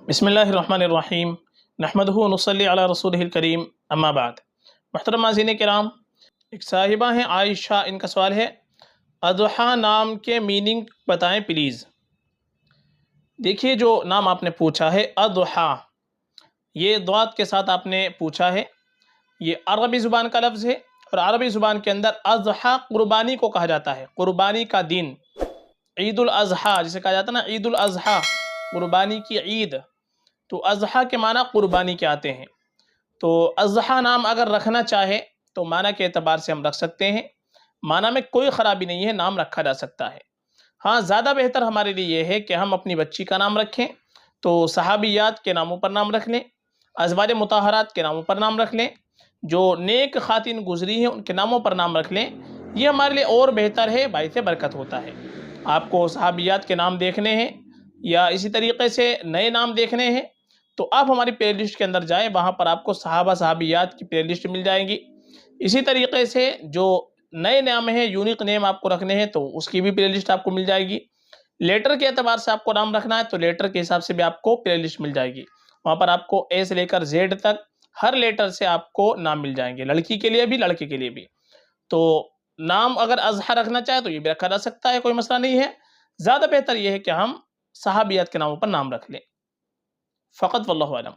بسم اللہ الرحمن الرحیم نحمدہ و نصلی علی رسولہ الکریم اما بعد۔ محترم ناظرین کرام، ایک صاحبہ ہیں عائشہ، ان کا سوال ہے اضحیٰ نام کے میننگ بتائیں پلیز۔ دیکھیے، جو نام آپ نے پوچھا ہے اضحیٰ، یہ ضاد کے ساتھ آپ نے پوچھا ہے، یہ عربی زبان کا لفظ ہے، اور عربی زبان کے اندر اضحیٰ قربانی کو کہا جاتا ہے، قربانی کا دن، عید الاضحیٰ جسے کہا جاتا ہے نا، عید الاضحیٰ، قربانی کی عید۔ تو اضحیٰ کے معنی قربانی کے آتے ہیں، تو اضحیٰ نام اگر رکھنا چاہے تو معنی کے اعتبار سے ہم رکھ سکتے ہیں، معنی میں کوئی خرابی نہیں ہے، نام رکھا جا سکتا ہے۔ ہاں، زیادہ بہتر ہمارے لیے یہ ہے کہ ہم اپنی بچی کا نام رکھیں تو صحابیات کے ناموں پر نام رکھ لیں، ازواج مطہرات کے ناموں پر نام رکھ لیں، جو نیک خواتین گزری ہیں ان کے ناموں پر نام رکھ لیں، یہ ہمارے لیے اور بہتر ہے، باعث برکت ہوتا ہے۔ آپ کو صحابیات کے نام دیکھنے ہیں یا اسی طریقے سے نئے نام دیکھنے ہیں تو آپ ہماری پلے لسٹ کے اندر جائیں، وہاں پر آپ کو صحابہ صحابیات کی پلے لسٹ مل جائے گی۔ اسی طریقے سے جو نئے نام ہیں، یونیک نیم آپ کو رکھنے ہیں تو اس کی بھی پلے لسٹ آپ کو مل جائے گی۔ لیٹر کے اعتبار سے آپ کو نام رکھنا ہے تو لیٹر کے حساب سے بھی آپ کو پلے لسٹ مل جائے گی، وہاں پر آپ کو اے سے لے کر زیڈ تک ہر لیٹر سے آپ کو نام مل جائیں گے، لڑکی کے لیے بھی لڑکے کے لیے بھی۔ تو نام اگر اضحیٰ رکھنا چاہے تو یہ بھی رکھا جا سکتا ہے، کوئی مسئلہ نہیں ہے۔ زیادہ بہتر یہ ہے کہ ہم صحابیات کے ناموں پر نام رکھ لیں فقط، واللہ اعلم۔